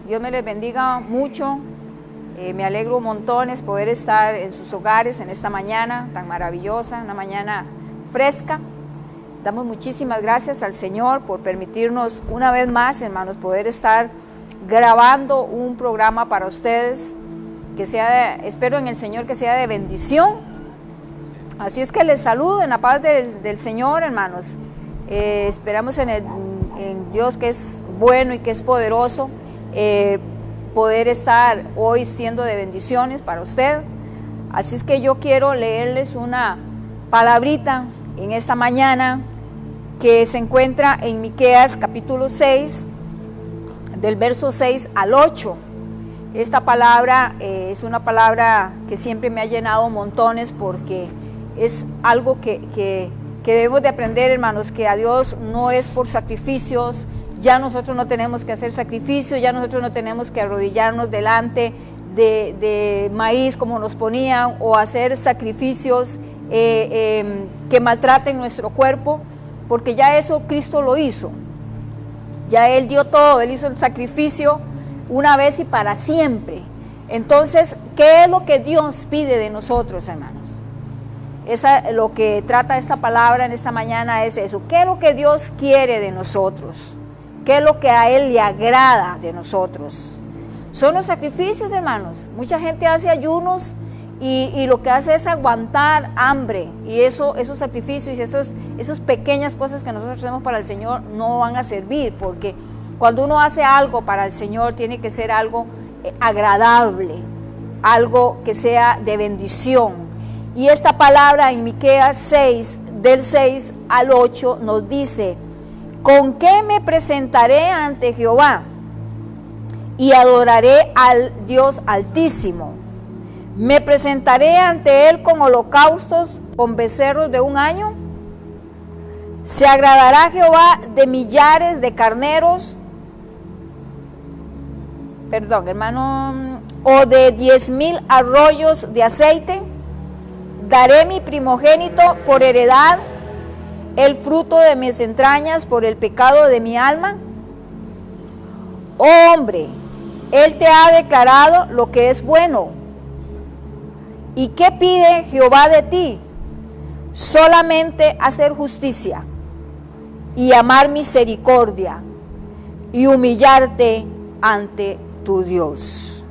Dios me les bendiga mucho. Me alegro montones poder estar en sus hogares en esta mañana tan maravillosa, una mañana fresca. Damos muchísimas gracias al Señor por permitirnos una vez más, hermanos, poder estar grabando un programa para ustedes que sea, espero en el Señor que sea de bendición. Así es que les saludo en la paz del Señor, hermanos. Esperamos en Dios, que es bueno y que es poderoso, poder estar hoy siendo de bendiciones para usted. Así es que yo quiero leerles una palabrita en esta mañana que se encuentra en Miqueas capítulo 6, del verso 6 al 8. Esta palabra es una palabra que siempre me ha llenado montones, porque es algo que debemos de aprender, hermanos, que a Dios no es por sacrificios. Ya nosotros no tenemos que hacer sacrificios, ya nosotros no tenemos que arrodillarnos delante de maíz como nos ponían, o hacer sacrificios que maltraten nuestro cuerpo, porque ya eso Cristo lo hizo. Ya Él dio todo, Él hizo el sacrificio una vez y para siempre. Entonces, ¿qué es lo que Dios pide de nosotros, hermanos? Lo que trata esta palabra en esta mañana es eso. ¿Qué es lo que Dios quiere de nosotros? ¿Qué es lo que a Él le agrada de nosotros? Son los sacrificios, hermanos. Mucha gente hace ayunos y lo que hace es aguantar hambre, y esos sacrificios y esas pequeñas cosas que nosotros hacemos para el Señor no van a servir, porque cuando uno hace algo para el Señor tiene que ser algo agradable, algo que sea de bendición. Y esta palabra en Miqueas 6, del 6 al 8 nos dice: ¿con qué me presentaré ante Jehová y adoraré al Dios Altísimo? ¿Me presentaré ante Él con holocaustos, con becerros de un año? ¿Se agradará Jehová de millares de carneros? ¿O de 10,000 arroyos de aceite? ¿Daré mi primogénito por heredad, el fruto de mis entrañas por el pecado de mi alma? Oh hombre, Él te ha declarado lo que es bueno. ¿Y qué pide Jehová de ti? Solamente hacer justicia y amar misericordia y humillarte ante tu Dios.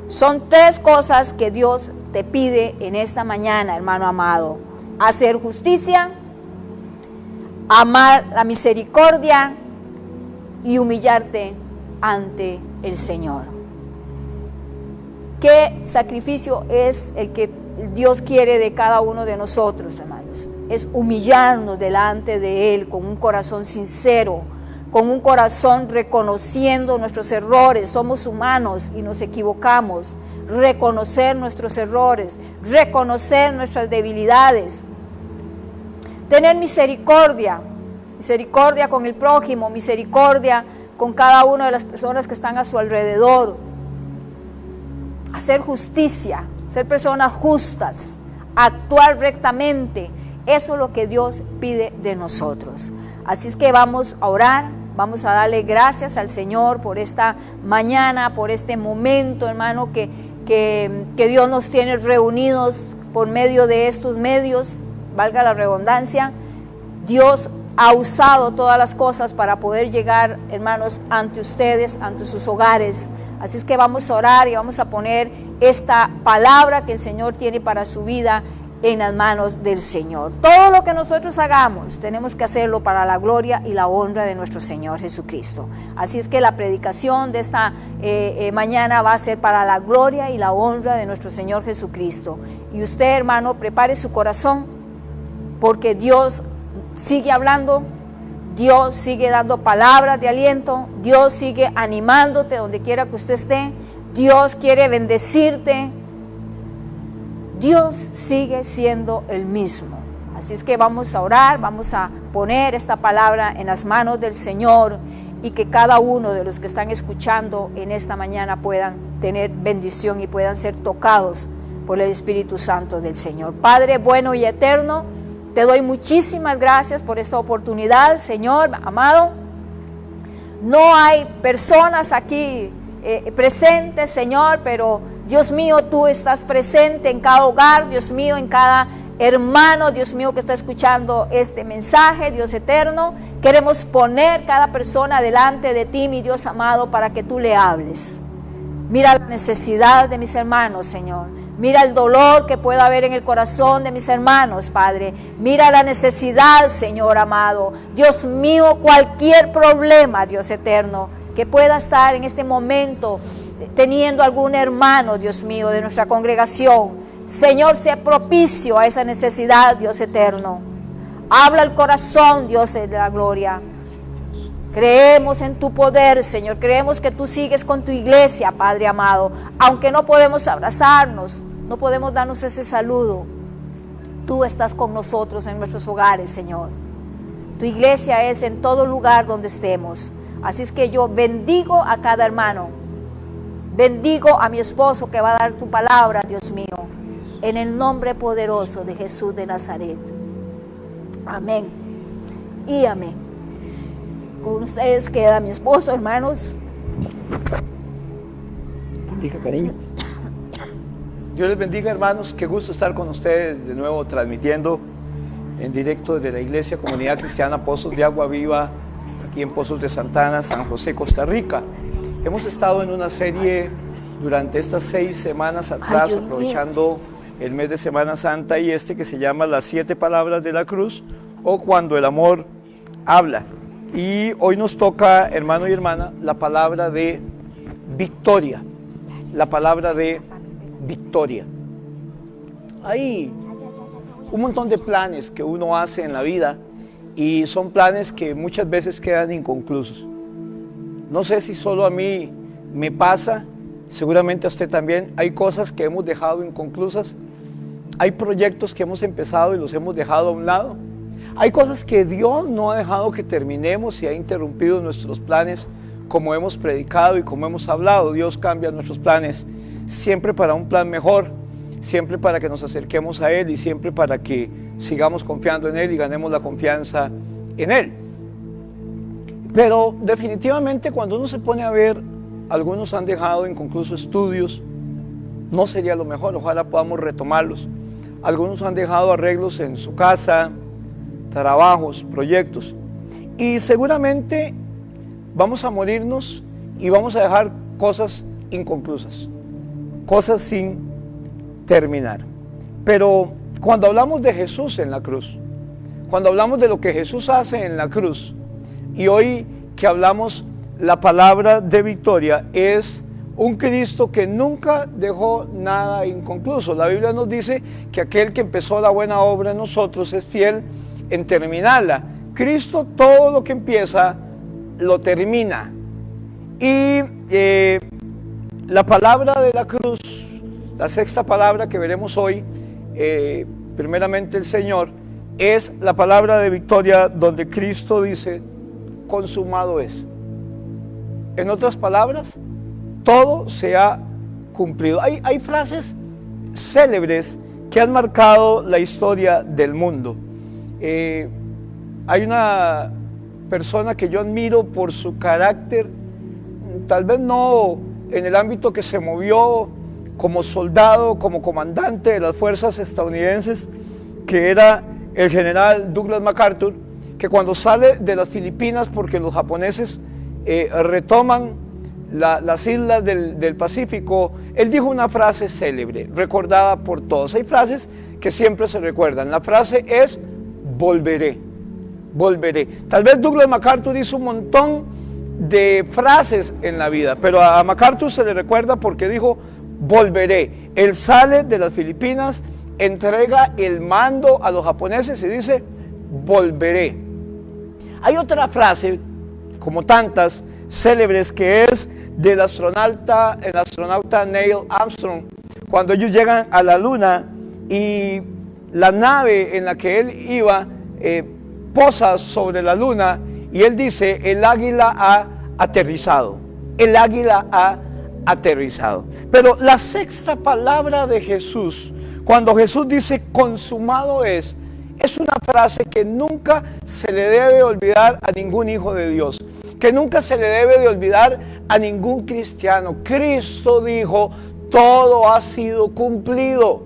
Son tres cosas que Dios te pide en esta mañana, hermano amado: hacer justicia, amar la misericordia y humillarte ante el Señor. ¿Qué sacrificio es el que Dios quiere de cada uno de nosotros, hermanos? Es humillarnos delante de Él con un corazón sincero, con un corazón reconociendo nuestros errores. Somos humanos y nos equivocamos. Reconocer nuestros errores, reconocer nuestras debilidades, tener misericordia con el prójimo, misericordia con cada una de las personas que están a su alrededor, hacer justicia, ser personas justas, actuar rectamente. Eso es lo que Dios pide de nosotros. Así es que vamos a orar, vamos a darle gracias al Señor por esta mañana, por este momento, hermano, que Dios nos tiene reunidos por medio de estos medios, valga la redundancia. Dios ha usado todas las cosas para poder llegar, hermanos, ante ustedes, ante sus hogares. Así es que vamos a orar y vamos a poner esta palabra que el Señor tiene para su vida en las manos del Señor. Todo lo que nosotros hagamos tenemos que hacerlo para la gloria y la honra de nuestro Señor Jesucristo. Así es que la predicación de esta mañana va a ser para la gloria y la honra de nuestro Señor Jesucristo. Y usted, hermano, prepare su corazón, porque Dios sigue hablando, Dios sigue dando palabras de aliento, Dios sigue animándote donde quiera que usted esté, Dios quiere bendecirte. Dios sigue siendo el mismo. Así es que vamos a orar, vamos a poner esta palabra en las manos del Señor, y que cada uno de los que están escuchando en esta mañana puedan tener bendición y puedan ser tocados por el Espíritu Santo del Señor. Padre bueno y eterno, te doy muchísimas gracias por esta oportunidad, Señor amado. No hay personas aquí presentes, Señor, pero Dios mío, tú estás presente en cada hogar, Dios mío, en cada hermano, Dios mío, que está escuchando este mensaje, Dios eterno. Queremos poner cada persona delante de ti, mi Dios amado, para que tú le hables. Mira la necesidad de mis hermanos, Señor. Mira el dolor que pueda haber en el corazón de mis hermanos, Padre. Mira la necesidad, Señor amado. Dios mío, cualquier problema, Dios eterno, que pueda estar en este momento teniendo algún hermano, Dios mío, de nuestra congregación. Señor, sea propicio a esa necesidad, Dios eterno. Habla el corazón, Dios de la gloria. Creemos en tu poder, Señor. Creemos que tú sigues con tu iglesia, Padre amado. Aunque no podemos abrazarnos, no podemos darnos ese saludo, tú estás con nosotros en nuestros hogares, Señor. Tu iglesia es en todo lugar donde estemos. Así es que yo bendigo a cada hermano. Bendigo a mi esposo que va a dar tu palabra, Dios mío. En el nombre poderoso de Jesús de Nazaret. Amén y amén. Con ustedes queda mi esposo, hermanos. Bendiga, cariño. Dios les bendiga, hermanos. Qué gusto estar con ustedes de nuevo transmitiendo en directo desde la Iglesia Comunidad Cristiana Pozos de Agua Viva, aquí en Pozos de Santana, San José, Costa Rica. Hemos estado en una serie durante estas 6 semanas atrás, aprovechando el mes de Semana Santa, y que se llama Las 7 Palabras de la Cruz, o Cuando el Amor Habla. Y hoy nos toca, hermano y hermana, la palabra de victoria. La palabra de victoria. Hay un montón de planes que uno hace en la vida y son planes que muchas veces quedan inconclusos. No sé si solo a mí me pasa, seguramente a usted también. Hay cosas que hemos dejado inconclusas. Hay proyectos que hemos empezado y los hemos dejado a un lado. Hay cosas que Dios no ha dejado que terminemos y ha interrumpido nuestros planes, como hemos predicado y como hemos hablado. Dios cambia nuestros planes siempre para un plan mejor, siempre para que nos acerquemos a Él y siempre para que sigamos confiando en Él y ganemos la confianza en Él. Pero definitivamente cuando uno se pone a ver, algunos han dejado inconclusos estudios, no sería lo mejor, ojalá podamos retomarlos. Algunos han dejado arreglos en su casa, trabajos, proyectos, y seguramente vamos a morirnos y vamos a dejar cosas inconclusas, cosas sin terminar. Pero cuando hablamos de Jesús en la cruz, cuando hablamos de lo que Jesús hace en la cruz, y hoy que hablamos la palabra de victoria, es un Cristo que nunca dejó nada inconcluso. La Biblia nos dice que aquel que empezó la buena obra en nosotros es fiel en terminarla. Cristo todo lo que empieza lo termina. Y la palabra de la cruz, la 6ª palabra que veremos hoy, primeramente el Señor, es la palabra de victoria, donde Cristo dice: consumado es. En otras palabras, todo se ha cumplido. Hay frases célebres que han marcado la historia del mundo. Hay una persona que yo admiro por su carácter, tal vez no en el ámbito que se movió como soldado, como comandante de las fuerzas estadounidenses, que era el general Douglas MacArthur, que cuando sale de las Filipinas, porque los japoneses retoman las islas del Pacífico, él dijo una frase célebre, recordada por todos. Hay frases que siempre se recuerdan. La frase es: volveré, volveré. Tal vez Douglas MacArthur hizo un montón de frases en la vida, pero a MacArthur se le recuerda porque dijo: volveré. Él sale de las Filipinas, entrega el mando a los japoneses y dice: volveré. Hay otra frase, como tantas célebres, que es del astronauta Neil Armstrong, cuando ellos llegan a la luna y la nave en la que él iba posa sobre la luna, y él dice: el águila ha aterrizado, el águila ha aterrizado. Pero la 6ª palabra de Jesús, cuando Jesús dice consumado es es una frase que nunca se le debe olvidar a ningún hijo de Dios, que nunca se le debe de olvidar a ningún cristiano. Cristo dijo, todo ha sido cumplido,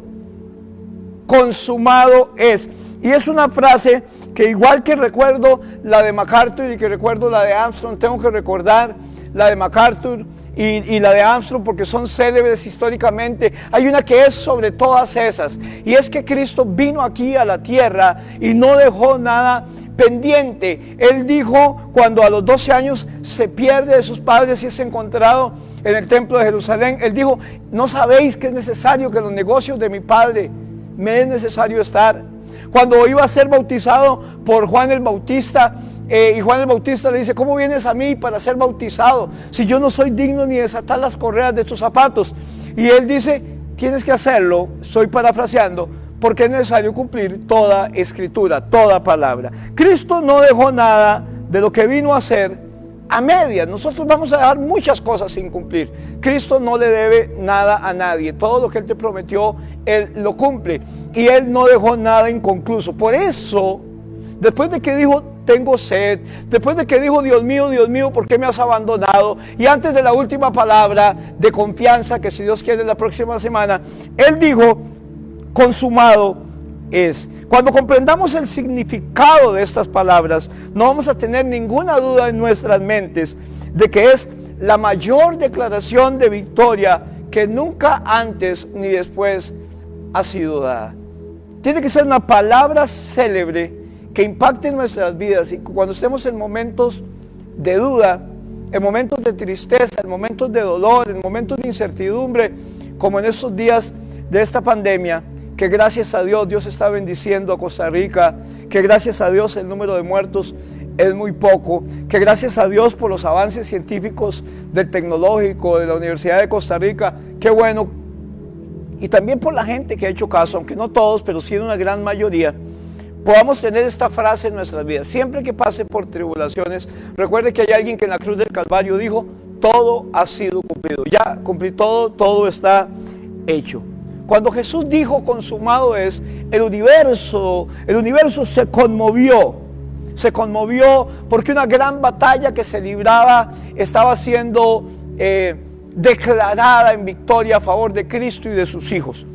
consumado es. Y es una frase que, igual que recuerdo la de MacArthur y que recuerdo la de Armstrong, tengo que recordar la de MacArthur y la de Armstrong porque son célebres históricamente. Hay una que es sobre todas esas, y es que Cristo vino aquí a la tierra y no dejó nada pendiente. Él dijo, cuando a los 12 años se pierde de sus padres y es encontrado en el templo de Jerusalén, Él dijo, no sabéis que es necesario que los negocios de mi Padre me es necesario estar. Cuando iba a ser bautizado por Juan el Bautista, y Juan el Bautista le dice, ¿cómo vienes a mí para ser bautizado si yo no soy digno ni de desatar las correas de tus zapatos? Y él dice, tienes que hacerlo, estoy parafraseando, porque es necesario cumplir toda escritura, toda palabra. Cristo no dejó nada de lo que vino a hacer a medias. Nosotros vamos a dejar muchas cosas sin cumplir. Cristo no le debe nada a nadie. Todo lo que Él te prometió, Él lo cumple. Y Él no dejó nada inconcluso. Por eso, después de que dijo, tengo sed, después de que dijo, Dios mío, ¿por qué me has abandonado? Y antes de la última palabra de confianza, que si Dios quiere la próxima semana, Él dijo, consumado es. Cuando comprendamos el significado de estas palabras, no vamos a tener ninguna duda en nuestras mentes de que es la mayor declaración de victoria que nunca antes ni después ha sido dada. Tiene que ser una palabra célebre que impacte en nuestras vidas, y cuando estemos en momentos de duda, en momentos de tristeza, en momentos de dolor, en momentos de incertidumbre, como en estos días de esta pandemia, que gracias a Dios, Dios está bendiciendo a Costa Rica, que gracias a Dios el número de muertos es muy poco, que gracias a Dios por los avances científicos del tecnológico, de la Universidad de Costa Rica, qué bueno, y también por la gente que ha hecho caso, aunque no todos, pero sí una gran mayoría, podamos tener esta frase en nuestras vidas. Siempre que pase por tribulaciones, recuerde que hay alguien que en la cruz del Calvario dijo, todo ha sido cumplido, ya cumplí todo, todo está hecho. Cuando Jesús dijo consumado es, el universo se conmovió porque una gran batalla que se libraba estaba siendo declarada en victoria a favor de Cristo y de sus hijos.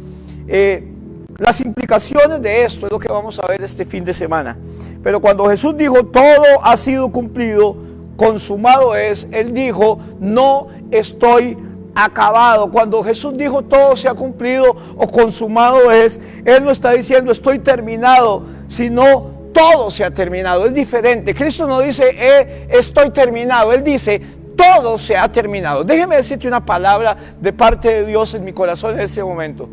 Las implicaciones de esto es lo que vamos a ver este fin de semana. Pero cuando Jesús dijo, todo ha sido cumplido, consumado es, Él dijo, no estoy acabado. Cuando Jesús dijo, todo se ha cumplido o consumado es, Él no está diciendo, estoy terminado, sino todo se ha terminado. Es diferente. Cristo no dice, estoy terminado. Él dice, todo se ha terminado. Déjeme decirte una palabra de parte de Dios en mi corazón en este momento.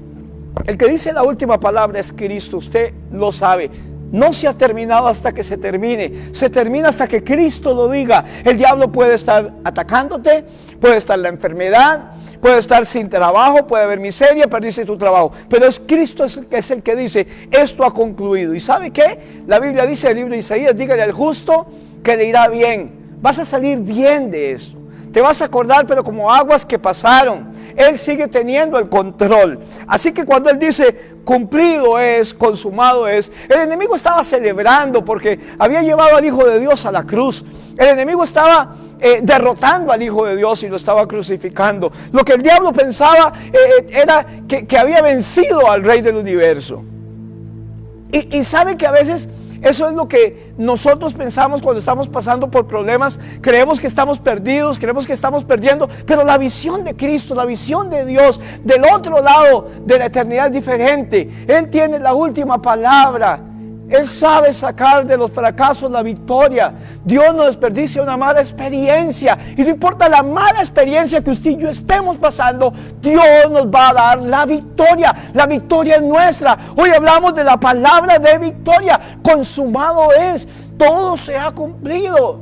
El que dice la última palabra es Cristo, usted lo sabe. No se ha terminado hasta que se termine. Se termina hasta que Cristo lo diga. El diablo puede estar atacándote, puede estar la enfermedad, puede estar sin trabajo, puede haber miseria, perdiste tu trabajo. Pero es Cristo es el que dice, esto ha concluido. ¿Y sabe qué? La Biblia dice en el libro de Isaías, dígale al justo que le irá bien. Vas a salir bien de esto. Te vas a acordar, pero como aguas que pasaron. Él sigue teniendo el control. Así que cuando Él dice, cumplido es, consumado es, el enemigo estaba celebrando porque había llevado al Hijo de Dios a la cruz. El enemigo estaba derrotando al Hijo de Dios y lo estaba crucificando. Lo que el diablo pensaba era que había vencido al Rey del Universo. Y sabe que a veces eso es lo que nosotros pensamos cuando estamos pasando por problemas. Creemos que estamos perdidos, creemos que estamos perdiendo, pero la visión de Cristo, la visión de Dios del otro lado de la eternidad es diferente. Él tiene la última palabra. Él sabe sacar de los fracasos la victoria. Dios no desperdicia una mala experiencia. Y no importa la mala experiencia que usted y yo estemos pasando, Dios nos va a dar la victoria. La victoria es nuestra. Hoy hablamos de la palabra de victoria. Consumado es. Todo se ha cumplido.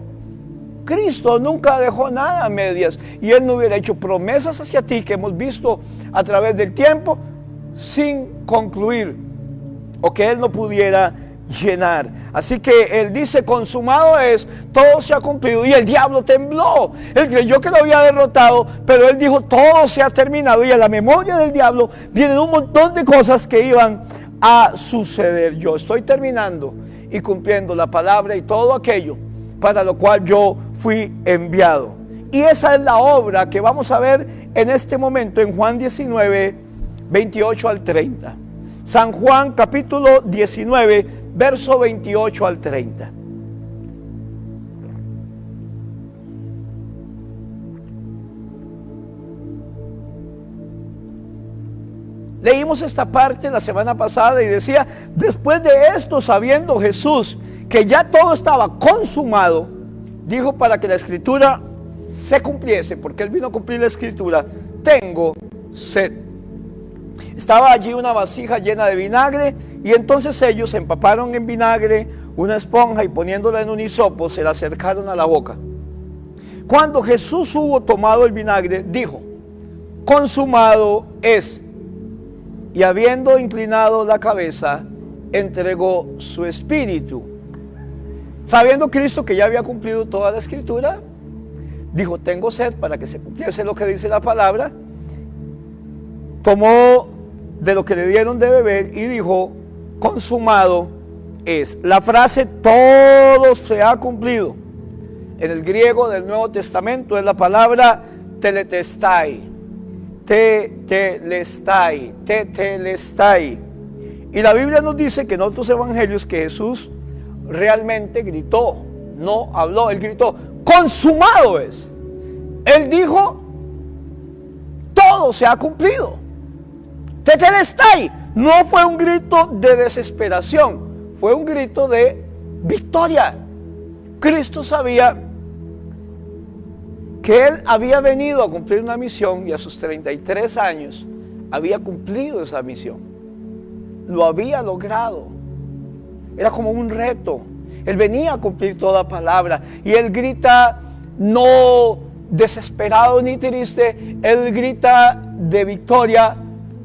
Cristo nunca dejó nada a medias. Y Él no hubiera hecho promesas hacia ti que hemos visto a través del tiempo sin concluir. O que Él no pudiera llenar. Así que Él dice, consumado es, todo se ha cumplido. Y el diablo tembló. Él creyó que lo había derrotado, pero Él dijo, todo se ha terminado. Y a la memoria del diablo vienen un montón de cosas que iban a suceder. Yo estoy terminando y cumpliendo la palabra y todo aquello para lo cual yo fui enviado. Y esa es la obra que vamos a ver en este momento en Juan 19, 28 al 30. San Juan capítulo 19, verso 28 al 30. Leímos esta parte la semana pasada y decía: después de esto, sabiendo Jesús que ya todo estaba consumado, dijo, para que la escritura se cumpliese, porque él vino a cumplir la escritura: tengo sed. Estaba allí una vasija llena de vinagre, y entonces ellos empaparon en vinagre una esponja y poniéndola en un hisopo se la acercaron a la boca. Cuando Jesús hubo tomado el vinagre, dijo: consumado es. Y habiendo inclinado la cabeza, entregó su espíritu. Sabiendo Cristo que ya había cumplido toda la escritura, dijo: tengo sed, para que se cumpliese lo que dice la palabra. Tomó de lo que le dieron de beber y dijo: consumado es. La frase todo se ha cumplido en el griego del Nuevo Testamento es la palabra tetelestai. Tetelestai. Y la Biblia nos dice que en otros evangelios que Jesús realmente gritó, no habló, él gritó: consumado es. Él dijo: todo se ha cumplido. Tetelestai. No fue un grito de desesperación, fue un grito de victoria. Cristo sabía que él había venido a cumplir una misión y a sus 33 años había cumplido esa misión. Lo había logrado. Era como un reto. Él venía a cumplir toda palabra y él grita no desesperado ni triste, él grita de victoria: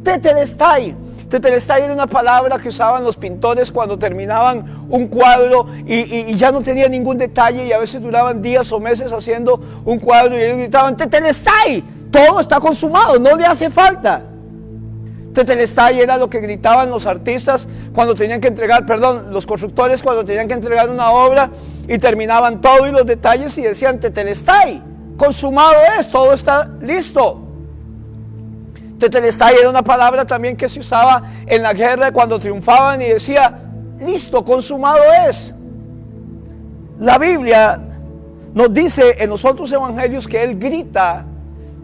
tetelestai. Tetelestai era una palabra que usaban los pintores cuando terminaban un cuadro y ya no tenía ningún detalle, y a veces duraban días o meses haciendo un cuadro, y ellos gritaban: tetelestai, todo está consumado, no le hace falta. Tetelestai era lo que gritaban los artistas cuando tenían que entregar, los constructores cuando tenían que entregar una obra y terminaban todo y los detalles y decían: tetelestai, consumado es, todo está listo. Tetelestai era una palabra también que se usaba en la guerra cuando triunfaban y decía: listo, consumado es. La Biblia nos dice en los otros evangelios que él grita,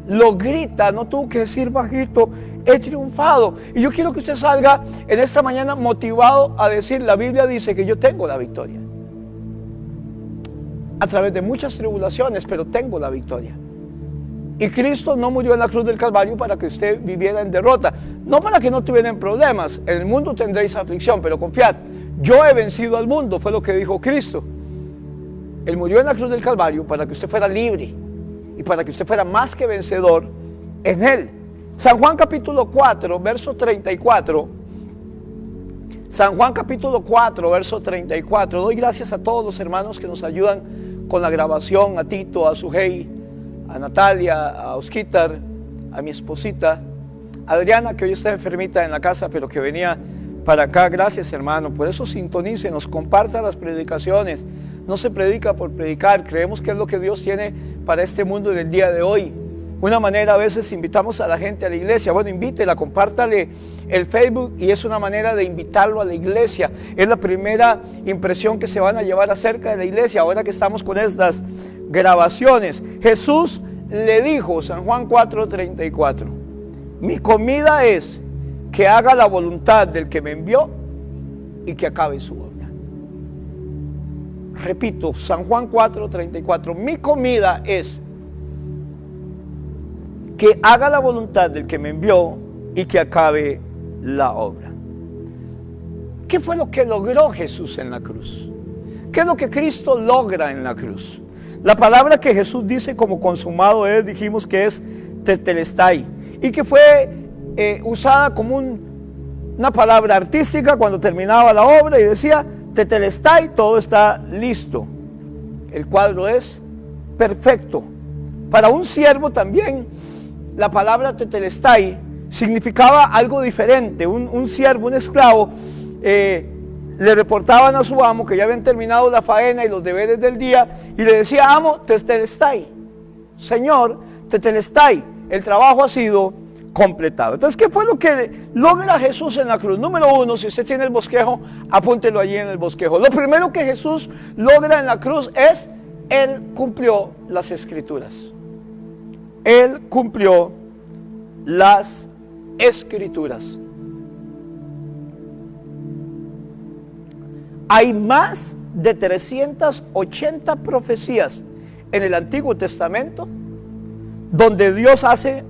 lo grita, no tuvo que decir bajito: he triunfado. Y yo quiero que usted salga en esta mañana motivado a decir: la Biblia dice que yo tengo la victoria. A través de muchas tribulaciones, pero tengo la victoria. Y Cristo no murió en la cruz del Calvario para que usted viviera en derrota, no para que no tuvieran problemas. En el mundo tendréis aflicción, pero confiad, yo he vencido al mundo, fue lo que dijo Cristo. Él murió en la cruz del Calvario para que usted fuera libre y para que usted fuera más que vencedor en él. San Juan capítulo 4, verso 34. San Juan capítulo 4, verso 34. Doy gracias a todos los hermanos que nos ayudan con la grabación: a Tito, a Sujei, a Natalia, a Osquitar, a mi esposita, a Adriana, que hoy está enfermita en la casa, pero que venía para acá. Gracias, hermano. Por eso sintonícenos, compartan las predicaciones. No se predica por predicar, creemos que es lo que Dios tiene para este mundo en el día de hoy. Una manera, a veces invitamos a la gente a la iglesia. Bueno, invítela, compártale el Facebook y es una manera de invitarlo a la iglesia. Es la primera impresión que se van a llevar acerca de la iglesia ahora que estamos con estas grabaciones. Jesús le dijo, San Juan 4:34, mi comida es que haga la voluntad del que me envió y que acabe su obra. Repito, San Juan 4:34, mi comida es que haga la voluntad del que me envió y que acabe la obra. ¿Qué fue lo que logró Jesús en la cruz? ¿Qué es lo que Cristo logra en la cruz? La palabra que Jesús dice como consumado es, dijimos que es tetelestai, y que fue usada como una palabra artística cuando terminaba la obra y decía tetelestai, todo está listo. El cuadro es perfecto. Para un siervo también la palabra tetelestai significaba algo diferente. Un siervo, un esclavo, le reportaban a su amo que ya habían terminado la faena y los deberes del día, y le decía: amo, tetelestai, señor, tetelestai, el trabajo ha sido completado. Entonces, ¿qué fue lo que logra Jesús en la cruz? Número uno, si usted tiene el bosquejo, apúntelo allí en el bosquejo. Lo primero que Jesús logra en la cruz es: Él cumplió las Escrituras. Él cumplió las Escrituras. Hay más de 380 profecías en el Antiguo Testamento donde Dios hace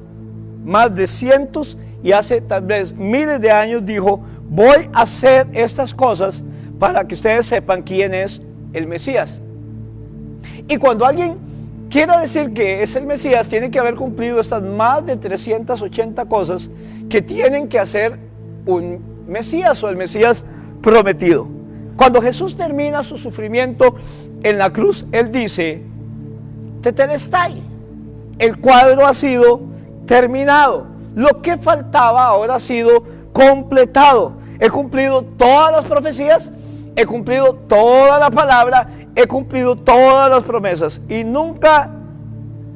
más de cientos y hace tal vez miles de años dijo: voy a hacer estas cosas para que ustedes sepan quién es el Mesías. Y cuando alguien quiera decir que es el Mesías, tiene que haber cumplido estas más de 380 cosas que tienen que hacer un Mesías o el Mesías prometido. Cuando Jesús termina su sufrimiento en la cruz, Él dice: tetelestai, el cuadro ha sido terminado. Lo que faltaba ahora ha sido completado. He cumplido todas las profecías, he cumplido toda la palabra, he cumplido todas las promesas. Y nunca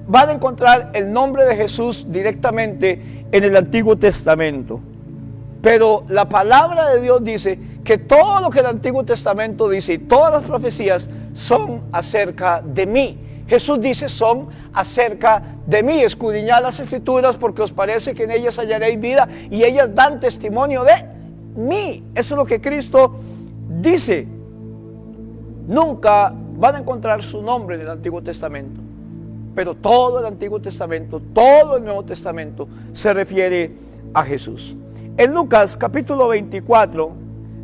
van a encontrar el nombre de Jesús directamente en el Antiguo Testamento. Pero la palabra de Dios dice que todo lo que el Antiguo Testamento dice y todas las profecías son acerca de mí. Jesús dice: son acerca de mí. Escudriñad las Escrituras porque os parece que en ellas hallaréis vida y ellas dan testimonio de mí. Eso es lo que Cristo dice. Nunca van a encontrar su nombre en el Antiguo Testamento, pero todo el Antiguo Testamento, todo el Nuevo Testamento se refiere a Jesús. En Lucas capítulo 24,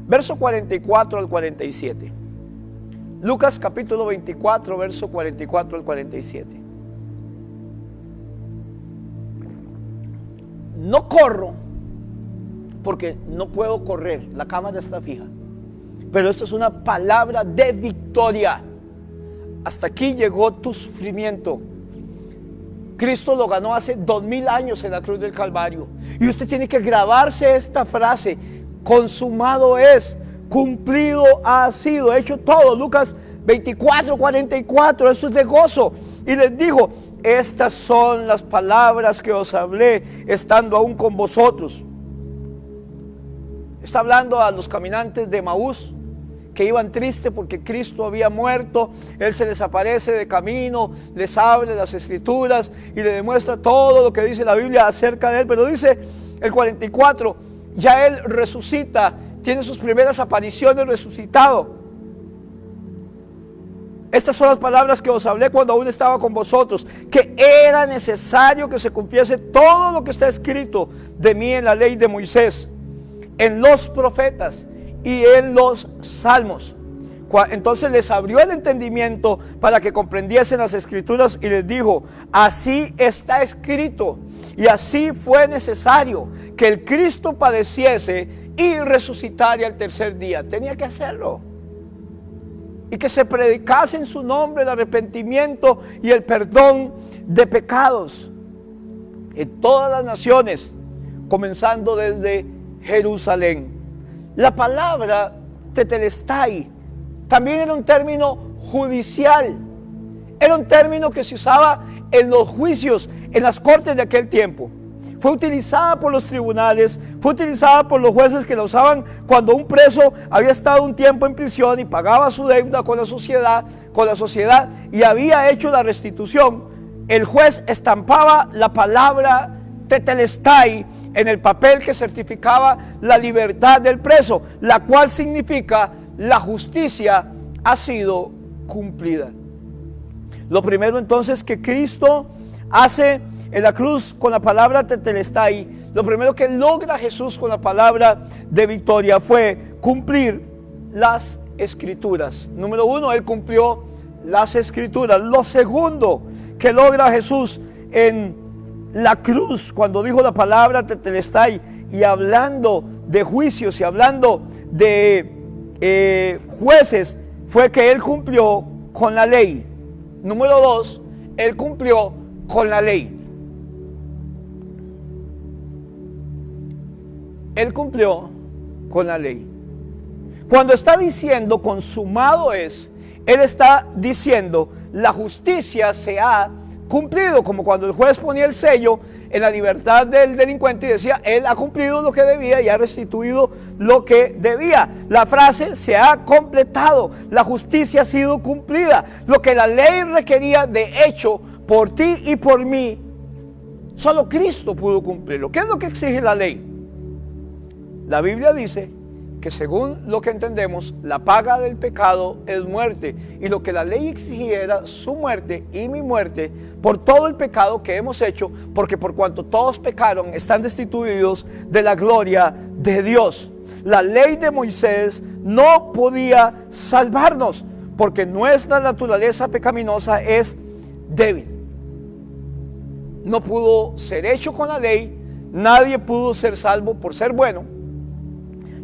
verso 44 al 47. Lucas capítulo 24, verso 44 al 47. No corro porque no puedo correr, la cámara está fija, pero esto es una palabra de victoria. Hasta aquí llegó tu sufrimiento. Cristo lo ganó hace 2000 años en la cruz del Calvario. Y usted tiene que grabarse esta frase: consumado es, cumplido ha sido, hecho todo. Lucas 24, 44, esto es de gozo. Y les dijo: estas son las palabras que os hablé estando aún con vosotros. Está hablando a los caminantes de Emaús, que iban tristes porque Cristo había muerto. Él se les aparece de camino, les abre las Escrituras y le demuestra todo lo que dice la Biblia acerca de Él. Pero dice el 44, ya Él resucita, tiene sus primeras apariciones resucitado. Estas son las palabras que os hablé cuando aún estaba con vosotros, que era necesario que se cumpliese todo lo que está escrito de mí en la ley de Moisés, en los profetas y en los salmos. Entonces les abrió el entendimiento para que comprendiesen las Escrituras y les dijo: así está escrito y así fue necesario que el Cristo padeciese y resucitara al tercer día. Tenía que hacerlo. Y que se predicase en su nombre el arrepentimiento y el perdón de pecados en todas las naciones, comenzando desde Jerusalén. La palabra tetelestai también era un término judicial. Era un término que se usaba en los juicios, en las cortes de aquel tiempo. Fue utilizada por los tribunales, fue utilizada por los jueces que la usaban cuando un preso había estado un tiempo en prisión y pagaba su deuda con la sociedad y había hecho la restitución. El juez estampaba la palabra tetelestai en el papel que certificaba la libertad del preso, la cual significa: la justicia ha sido cumplida. Lo primero entonces que Cristo hace en la cruz con la palabra tetelestai, lo primero que logra Jesús con la palabra de victoria fue cumplir las Escrituras. Número uno, Él cumplió las Escrituras. Lo segundo que logra Jesús en la cruz, cuando dijo la palabra tetelestai y hablando de juicios y hablando de jueces, fue que Él cumplió con la ley. Número dos, Él cumplió con la ley. Él cumplió con la ley. Cuando está diciendo consumado es, Él está diciendo la justicia se ha cumplido, como cuando el juez ponía el sello en la libertad del delincuente y decía, Él ha cumplido lo que debía y ha restituido lo que debía. La frase se ha completado, la justicia ha sido cumplida. Lo que la ley requería de hecho por ti y por mí, solo Cristo pudo cumplirlo. ¿Qué es lo que exige la ley? La Biblia dice que según lo que entendemos, la paga del pecado es muerte, y lo que la ley exigía era su muerte y mi muerte por todo el pecado que hemos hecho, porque por cuanto todos pecaron, están destituidos de la gloria de Dios. La ley de Moisés no podía salvarnos, porque nuestra naturaleza pecaminosa es débil. No pudo ser hecho con la ley, nadie pudo ser salvo por ser bueno.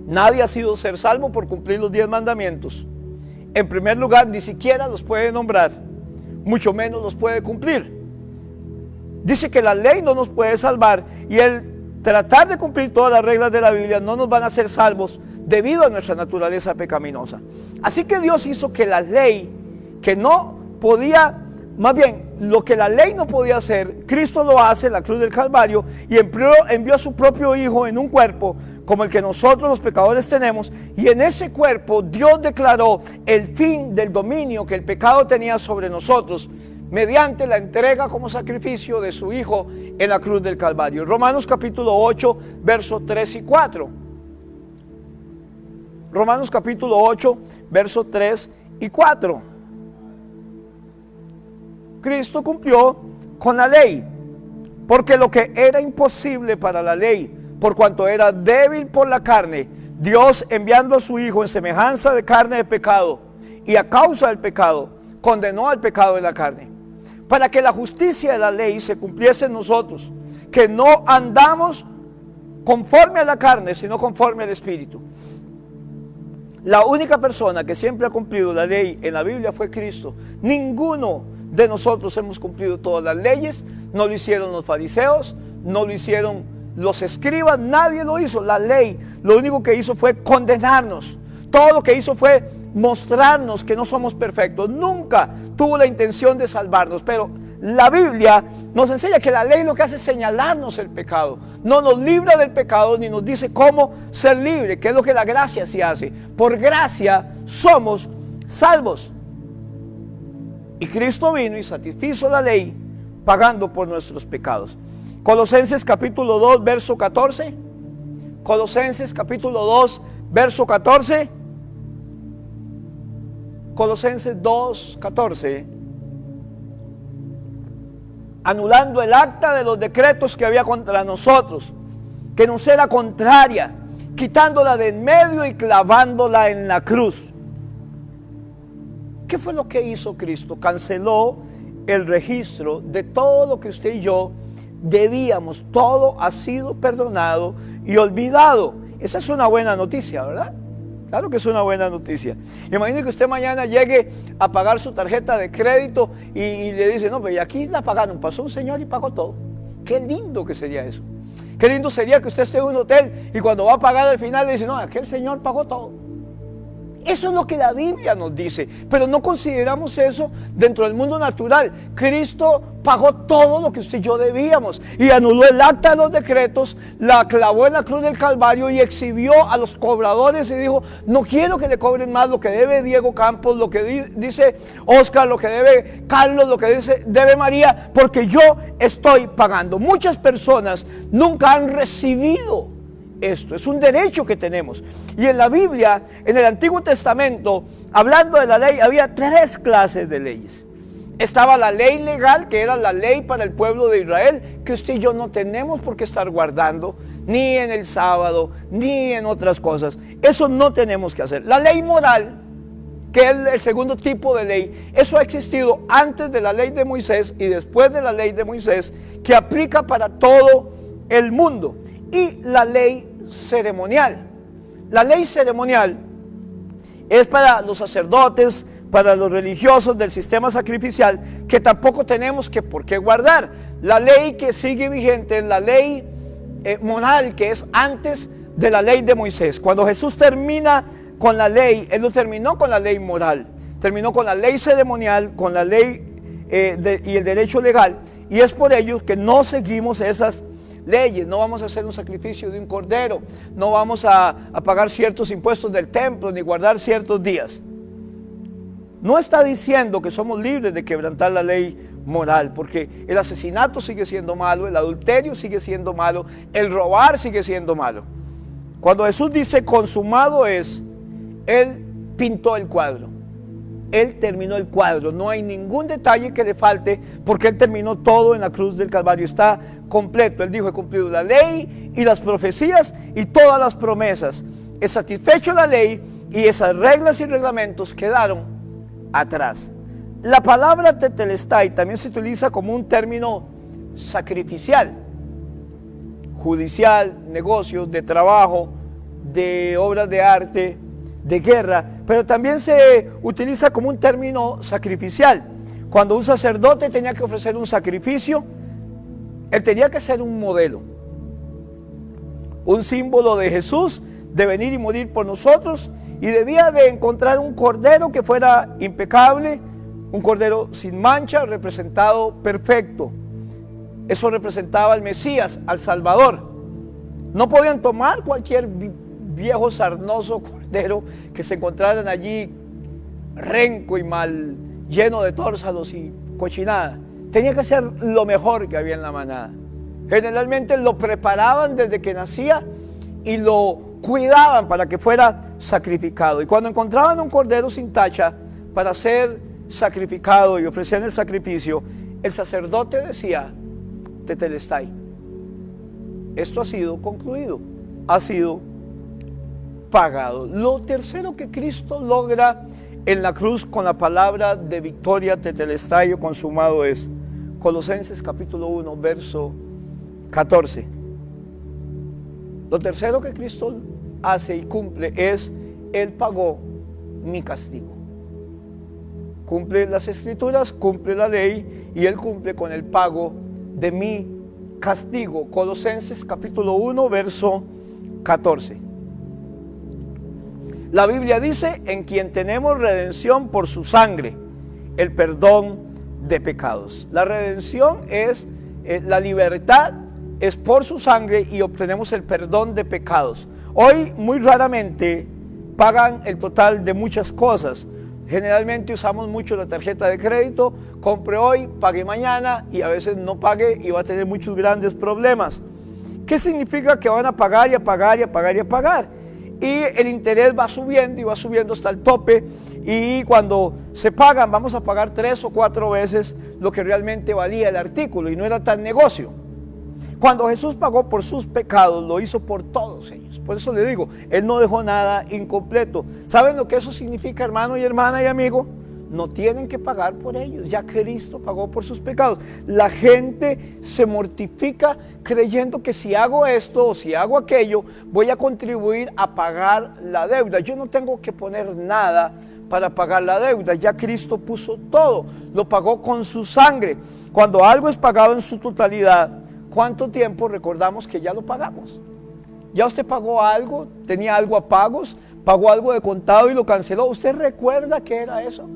Nadie ha sido ser salvo por cumplir los 10 mandamientos. En primer lugar, ni siquiera los puede nombrar, mucho menos los puede cumplir. Dice que la ley no nos puede salvar, y el tratar de cumplir todas las reglas de la Biblia no nos van a hacer salvos debido a nuestra naturaleza pecaminosa. Así que Dios hizo que la ley, que no podía, más bien, lo que la ley no podía hacer, Cristo lo hace en la cruz del Calvario, y envió a su propio Hijo en un cuerpo como el que nosotros los pecadores tenemos, y en ese cuerpo Dios declaró el fin del dominio que el pecado tenía sobre nosotros, mediante la entrega como sacrificio de su Hijo en la cruz del Calvario. Romanos capítulo 8, versos 3 y 4. Romanos capítulo 8, versos 3 y 4. Cristo cumplió con la ley, porque lo que era imposible para la ley, por cuanto era débil por la carne, Dios, enviando a su Hijo en semejanza de carne de pecado, y a causa del pecado, condenó al pecado de la carne, para que la justicia de la ley se cumpliese en nosotros, que no andamos conforme a la carne, sino conforme al Espíritu. La única persona que siempre ha cumplido la ley en la Biblia fue Cristo. Ninguno de nosotros hemos cumplido todas las leyes. No lo hicieron los fariseos, no lo hicieron los escribas, nadie lo hizo. La ley lo único que hizo fue condenarnos. Todo lo que hizo fue mostrarnos que no somos perfectos. Nunca tuvo la intención de salvarnos, pero la Biblia nos enseña que la ley lo que hace es señalarnos el pecado. No nos libra del pecado ni nos dice cómo ser libre, que es lo que la gracia sí hace. Por gracia somos salvos. Y Cristo vino y satisfizo la ley pagando por nuestros pecados. Colosenses capítulo 2, verso 14. Colosenses capítulo 2, verso 14. Colosenses 2, 14. Anulando el acta de los decretos que había contra nosotros, que nos era contraria, quitándola de en medio y clavándola en la cruz. ¿Qué fue lo que hizo Cristo? Canceló el registro de todo lo que usted y yo debíamos. Todo ha sido perdonado y olvidado. Esa es una buena noticia, ¿verdad? Claro que es una buena noticia. Imagine que usted mañana llegue a pagar su tarjeta de crédito y le dice, no, pero aquí la pagaron, pasó un señor y pagó todo. Qué lindo que sería eso. Qué lindo sería que usted esté en un hotel y cuando va a pagar al final le dice, no, aquel señor pagó todo. Eso es lo que la Biblia nos dice, pero no consideramos eso dentro del mundo natural. Cristo pagó todo lo que usted y yo debíamos y anuló el acta de los decretos, la clavó en la cruz del Calvario y exhibió a los cobradores y dijo, no quiero que le cobren más lo que debe Diego Campos, lo que dice Oscar, lo que debe Carlos, lo que debe María, porque yo estoy pagando. Muchas personas nunca han recibido esto, es un derecho que tenemos. Y en la Biblia, en el Antiguo Testamento, hablando de la ley, había 3 clases de leyes. Estaba la ley legal, que era la ley para el pueblo de Israel, que usted y yo no tenemos por qué estar guardando, ni en el sábado, ni en otras cosas. Eso no tenemos que hacer. La ley moral, que es el segundo tipo de ley, eso ha existido antes de la ley de Moisés y después de la ley de Moisés, que aplica para todo el mundo. Y la ley ceremonial. La ley ceremonial es para los sacerdotes, para los religiosos del sistema sacrificial, que tampoco tenemos que por qué guardar. La ley que sigue vigente es la ley moral, que es antes de la ley de Moisés. Cuando Jesús termina con la ley, Él no terminó con la ley moral, terminó con la ley ceremonial, con la ley y el derecho legal, y es por ello que no seguimos esas leyes. No vamos a hacer un sacrificio de un cordero, no vamos a pagar ciertos impuestos del templo, ni guardar ciertos días. No está diciendo que somos libres de quebrantar la ley moral, porque el asesinato sigue siendo malo, el adulterio sigue siendo malo, el robar sigue siendo malo. Cuando Jesús dice consumado es, Él pintó el cuadro, Él terminó el cuadro, no hay ningún detalle que le falte, porque Él terminó todo en la cruz del Calvario, está completo. Él dijo: he cumplido la ley y las profecías y todas las promesas, he satisfecho la ley, y esas reglas y reglamentos quedaron atrás. La palabra tetelestai también se utiliza como un término sacrificial, judicial, negocios, de trabajo, de obras de arte, de guerra, pero también se utiliza como un término sacrificial. Cuando un sacerdote tenía que ofrecer un sacrificio, él tenía que ser un modelo, un símbolo de Jesús, de venir y morir por nosotros, y debía de encontrar un cordero que fuera impecable, un cordero sin mancha, representado perfecto. Eso representaba al Mesías, al Salvador. No podían tomar cualquier viejo sarnoso cordero que se encontraran allí renco y mal, lleno de tórsalos y cochinada. Tenía que ser lo mejor que había en la manada. Generalmente lo preparaban desde que nacía y lo cuidaban para que fuera sacrificado. Y cuando encontraban un cordero sin tacha para ser sacrificado y ofrecían el sacrificio, el sacerdote decía: tetelestai, esto ha sido concluido, ha sido pagado. Lo tercero que Cristo logra en la cruz con la palabra de victoria, tetelestai o consumado, es Colosenses capítulo 1 verso 14. Lo tercero que Cristo hace y cumple es: Él pagó mi castigo. Cumple las escrituras, cumple la ley, y Él cumple con el pago de mi castigo. Colosenses capítulo 1 verso 14. La Biblia dice: en quien tenemos redención por su sangre, el perdón de pecados. La redención es la libertad, es por su sangre, y obtenemos el perdón de pecados. Hoy muy raramente pagan el total de muchas cosas. Generalmente usamos mucho la tarjeta de crédito: compre hoy, pague mañana, y a veces no pague y va a tener muchos grandes problemas. ¿Qué significa? Que van a pagar y a pagar y a pagar y a pagar, y el interés va subiendo y va subiendo hasta el tope, y cuando se pagan vamos a pagar 3 o 4 veces lo que realmente valía el artículo, y no era tan negocio. Cuando Jesús pagó por sus pecados, lo hizo por todos ellos. Por eso le digo, Él no dejó nada incompleto. ¿Saben lo que eso significa, hermano y hermana y amigo? No tienen que pagar por ellos, ya Cristo pagó por sus pecados. La gente se mortifica creyendo que si hago esto o si hago aquello, voy a contribuir a pagar la deuda. Yo no tengo que poner nada para pagar la deuda, ya Cristo puso todo, lo pagó con su sangre. Cuando algo es pagado en su totalidad, ¿cuánto tiempo recordamos que ya lo pagamos? Ya usted pagó algo, tenía algo a pagos, pagó algo de contado y lo canceló. ¿Usted recuerda qué era eso?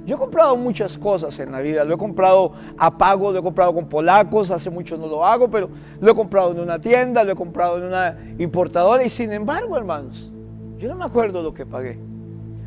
Yo he comprado muchas cosas en la vida, lo he comprado a pago, lo he comprado con polacos, hace mucho no lo hago, pero lo he comprado en una tienda, lo he comprado en una importadora, y sin embargo, hermanos, yo no me acuerdo lo que pagué.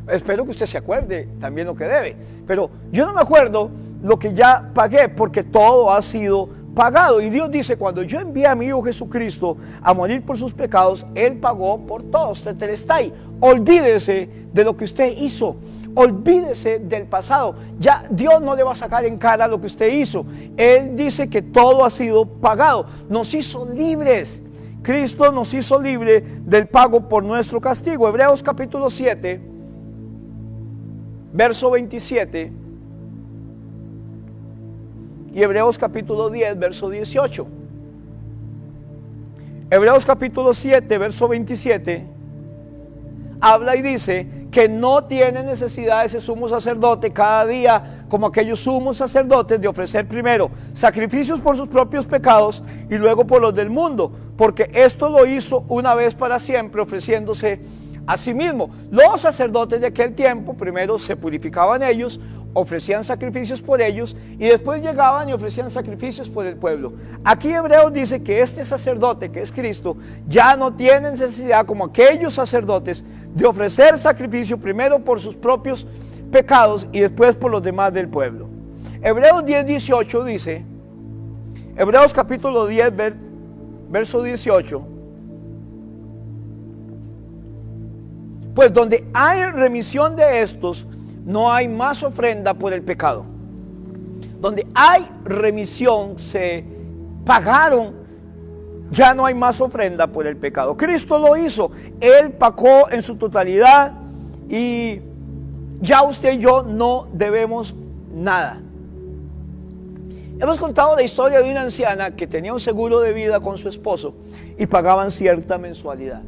Espero que usted se acuerde también lo que debe, pero yo no me acuerdo lo que ya pagué, porque todo ha sido pagado. Y Dios dice: cuando yo envié a mi Hijo Jesucristo a morir por sus pecados, Él pagó por todos. Tetelestai. Olvídese de lo que usted hizo, olvídese del pasado. Ya Dios no le va a sacar en cara lo que usted hizo. Él dice que todo ha sido pagado. Nos hizo libres. Cristo nos hizo libre del pago por nuestro castigo. Hebreos capítulo 7 verso 27 y Hebreos capítulo 10 verso 18. Hebreos capítulo 7 verso 27 habla y dice que no tiene necesidad ese sumo sacerdote cada día como aquellos sumos sacerdotes de ofrecer primero sacrificios por sus propios pecados y luego por los del mundo, porque esto lo hizo una vez para siempre, ofreciéndose a sí mismo. Los sacerdotes de aquel tiempo primero se purificaban ellos, ofrecían sacrificios por ellos y después llegaban y ofrecían sacrificios por el pueblo. Aquí Hebreos dice que este sacerdote, que es Cristo, ya no tiene necesidad, como aquellos sacerdotes, de ofrecer sacrificio primero por sus propios pecados y después por los demás del pueblo. Hebreos 10:18 dice, Hebreos capítulo 10, verso 18, pues donde hay remisión de estos, no hay más ofrenda por el pecado. Donde hay remisión, se pagaron, ya no hay más ofrenda por el pecado. Cristo lo hizo, Él pagó en su totalidad y ya usted y yo no debemos nada. Hemos contado la historia de una anciana que tenía un seguro de vida con su esposo y pagaban cierta mensualidad.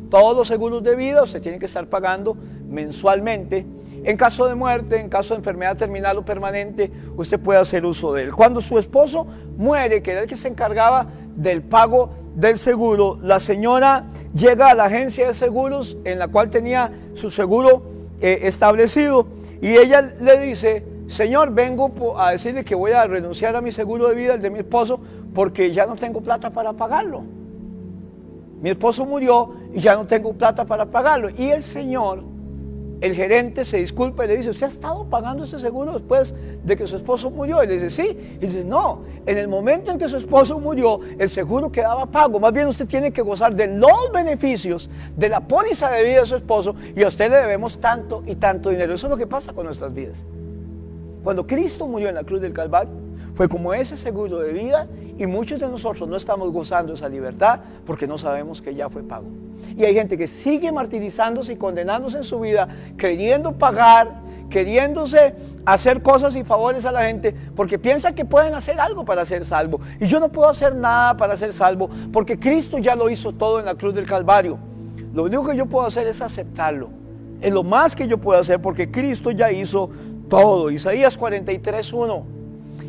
Todos los seguros de vida usted tiene que estar pagando mensualmente. En caso de muerte, en caso de enfermedad terminal o permanente, usted puede hacer uso de él. Cuando su esposo muere, que era el que se encargaba del pago del seguro, la señora llega a la agencia de seguros en la cual tenía su seguro establecido y ella le dice: señor, vengo a decirle que voy a renunciar a mi seguro de vida, el de mi esposo, porque ya no tengo plata para pagarlo. Mi esposo murió y ya no tengo plata para pagarlo. Y el señor, el gerente, se disculpa y le dice: ¿usted ha estado pagando este seguro después de que su esposo murió? Y le dice: sí. Y dice: no, en el momento en que su esposo murió, el seguro quedaba pago. Más bien usted tiene que gozar de los beneficios de la póliza de vida de su esposo y a usted le debemos tanto y tanto dinero. Eso es lo que pasa con nuestras vidas. Cuando Cristo murió en la cruz del Calvario, fue como ese seguro de vida y muchos de nosotros no estamos gozando esa libertad porque no sabemos que ya fue pago. Y hay gente que sigue martirizándose y condenándose en su vida, queriendo pagar, queriéndose hacer cosas y favores a la gente porque piensan que pueden hacer algo para ser salvo. Y yo no puedo hacer nada para ser salvo porque Cristo ya lo hizo todo en la cruz del Calvario. Lo único que yo puedo hacer es aceptarlo. Es lo más que yo puedo hacer porque Cristo ya hizo todo. Isaías 43:1.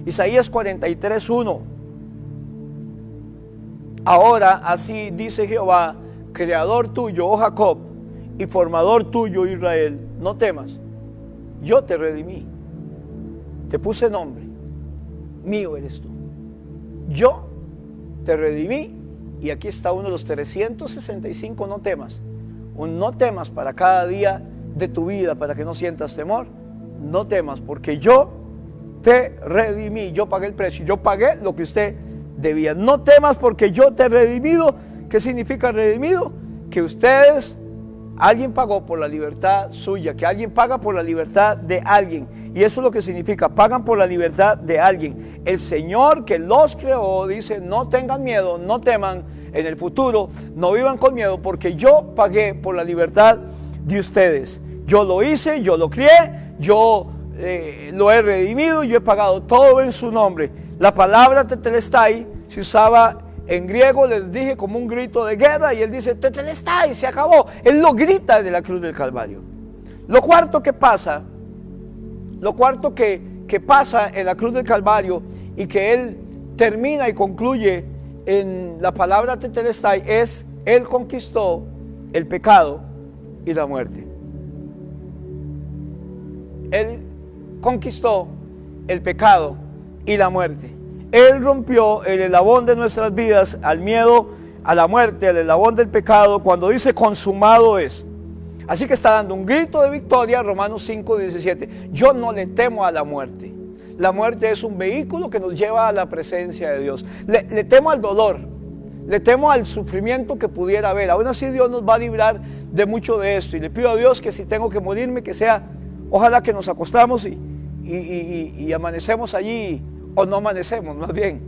Isaías 43:1. Ahora así dice Jehová, creador tuyo, oh Jacob, y formador tuyo, Israel, no temas, yo te redimí, te puse nombre, mío eres tú. Yo te redimí y aquí está uno de los 365 no temas. Un no temas para cada día de tu vida, para que no sientas temor. No temas, porque yo te redimí, yo pagué el precio, yo pagué lo que usted debía. No temas porque yo te he redimido. ¿Qué significa redimido? Que ustedes, alguien pagó por la libertad suya, que alguien paga por la libertad de alguien. Y eso es lo que significa, pagan por la libertad de alguien. El Señor que los creó dice: no tengan miedo, no teman en el futuro, no vivan con miedo, porque yo pagué por la libertad de ustedes. Yo lo hice, yo lo crié, yo lo he redimido, yo he pagado todo en su nombre. La palabra tetelestai se usaba en griego, les dije, como un grito de guerra, y él dice tetelestai, se acabó. Él lo grita de la cruz del Calvario. Lo cuarto que pasa en la cruz del Calvario y que él termina y concluye en la palabra tetelestai es: él conquistó el pecado y la muerte. Él conquistó el pecado y la muerte. Él rompió el eslabón de nuestras vidas, al miedo, a la muerte, al eslabón del pecado, cuando dice consumado es. Así que está dando un grito de victoria, Romanos 5:17. Yo no le temo a la muerte. La muerte es un vehículo que nos lleva a la presencia de Dios. Le temo al dolor, le temo al sufrimiento que pudiera haber. Aún así Dios nos va a librar de mucho de esto. Y le pido a Dios que si tengo que morirme, que sea, ojalá que nos acostamos y amanecemos allí, o no amanecemos, más bien.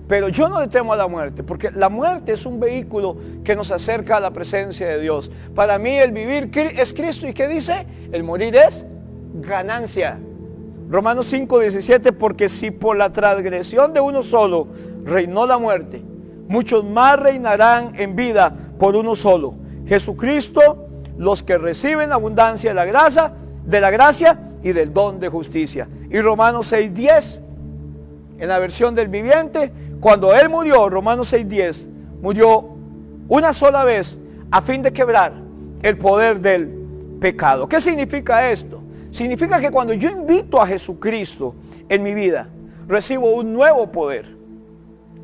Pero yo no le temo a la muerte, porque la muerte es un vehículo que nos acerca a la presencia de Dios. Para mí el vivir es Cristo. ¿Y qué dice? El morir es ganancia. Romanos 5:17, porque si por la transgresión de uno solo reinó la muerte, muchos más reinarán en vida por uno solo, Jesucristo. Los que reciben abundancia de la gracia de la gracia y del don de justicia. Y Romanos 6:10, en la versión del viviente, cuando Él murió, Romanos 6:10, murió una sola vez a fin de quebrar el poder del pecado. ¿Qué significa esto? Significa que cuando yo invito a Jesucristo en mi vida, recibo un nuevo poder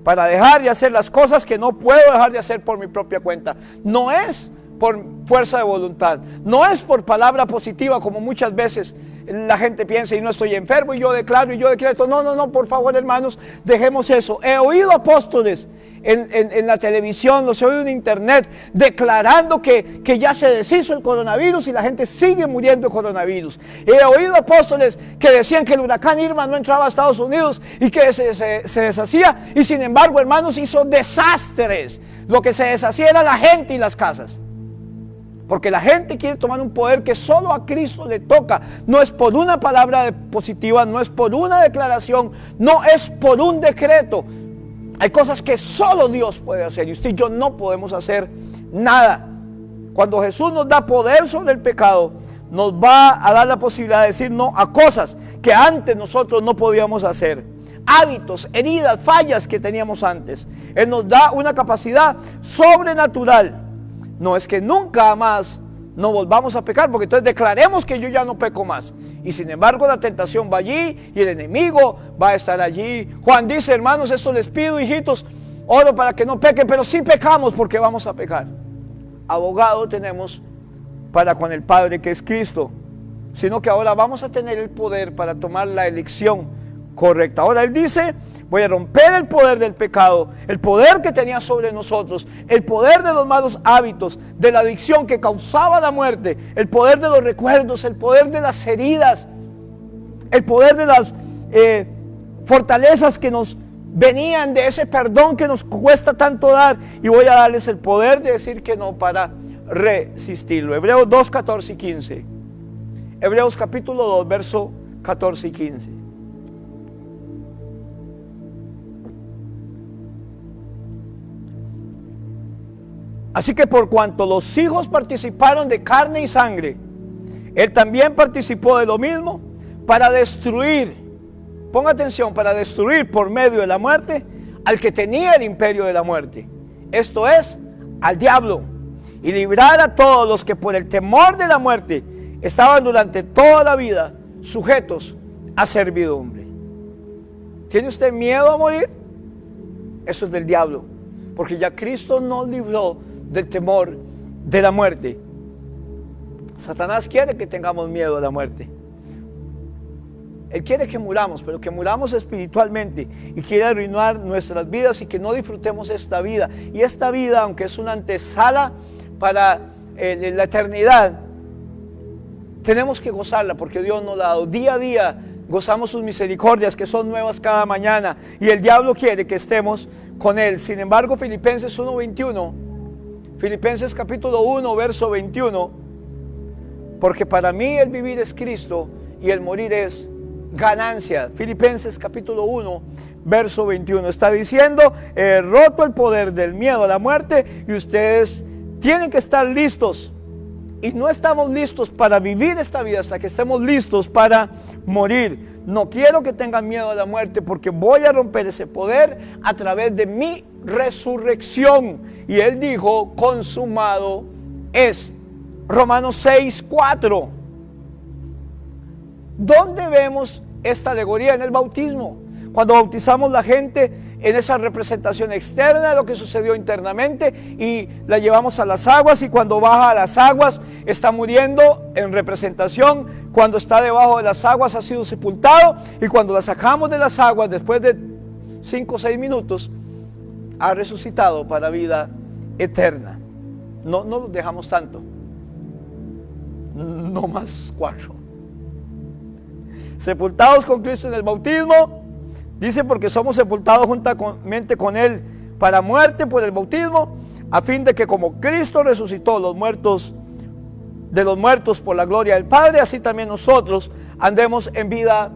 para dejar de hacer las cosas que no puedo dejar de hacer por mi propia cuenta. No es por fuerza de voluntad, no es por palabra positiva como muchas veces la gente piensa, y no estoy enfermo y yo declaro y yo decreto. No, por favor, hermanos, dejemos eso. He oído apóstoles en la televisión, los he oído en internet, declarando que ya se deshizo el coronavirus y la gente sigue muriendo de coronavirus. He oído apóstoles que decían que el huracán Irma no entraba a Estados Unidos y que se deshacía, y sin embargo, hermanos, hizo desastres. Lo que se deshacía era la gente y las casas. Porque la gente quiere tomar un poder que solo a Cristo le toca. No es por una palabra positiva, no es por una declaración, no es por un decreto. Hay cosas que solo Dios puede hacer y usted y yo no podemos hacer nada. Cuando Jesús nos da poder sobre el pecado, nos va a dar la posibilidad de decir no a cosas que antes nosotros no podíamos hacer. Hábitos, heridas, fallas que teníamos antes. Él nos da una capacidad sobrenatural. No es que nunca más no volvamos a pecar, porque entonces declaremos que yo ya no peco más. Y sin embargo la tentación va allí y el enemigo va a estar allí. Juan dice, hermanos, esto les pido, hijitos, oro para que no pequen, pero sí pecamos porque vamos a pecar. Abogado tenemos para con el Padre, que es Cristo, sino que ahora vamos a tener el poder para tomar la elección correcta. Ahora Él dice, voy a romper el poder del pecado, el poder que tenía sobre nosotros, el poder de los malos hábitos, de la adicción que causaba la muerte, el poder de los recuerdos, el poder de las heridas, el poder de las fortalezas que nos venían de ese perdón que nos cuesta tanto dar, y voy a darles el poder de decir que no para resistirlo. Hebreos 2, 14 y 15. Hebreos capítulo 2, verso 14 y 15. Así que por cuanto los hijos participaron de carne y sangre, Él también participó de lo mismo para destruir, ponga atención, para destruir por medio de la muerte al que tenía el imperio de la muerte, esto es, al diablo, y librar a todos los que por el temor de la muerte estaban durante toda la vida sujetos a servidumbre. ¿Tiene usted miedo a morir? Eso es del diablo, porque ya Cristo nos libró del temor de la muerte. Satanás quiere que tengamos miedo a la muerte. Él quiere que muramos, pero que muramos espiritualmente, y quiere arruinar nuestras vidas y que no disfrutemos esta vida. Y esta vida, aunque es una antesala para la eternidad, tenemos que gozarla porque Dios nos la ha dado. Día a día gozamos sus misericordias, que son nuevas cada mañana, y el diablo quiere que estemos con Él. Sin embargo, Filipenses 1:21, Filipenses capítulo 1, verso 21, porque para mí el vivir es Cristo y el morir es ganancia. Filipenses capítulo 1, verso 21, está diciendo, he roto el poder del miedo a la muerte, y ustedes tienen que estar listos. Y no estamos listos para vivir esta vida hasta que estemos listos para morir. No quiero que tengan miedo a la muerte, porque voy a romper ese poder a través de mi resurrección. Y Él dijo, consumado es. Romanos 6, 4. ¿Dónde vemos esta alegoría? En el bautismo. Cuando bautizamos la gente, en esa representación externa de lo que sucedió internamente, y la llevamos a las aguas, y cuando baja a las aguas está muriendo en representación. Cuando está debajo de las aguas ha sido sepultado, y cuando la sacamos de las aguas después de 5 o 6 minutos ha resucitado para vida eterna. No lo dejamos tanto, no más 4. Sepultados con Cristo en el bautismo. Dice, porque somos sepultados juntamente con Él para muerte por el bautismo, a fin de que como Cristo resucitó de los muertos por la gloria del Padre, así también nosotros andemos en vida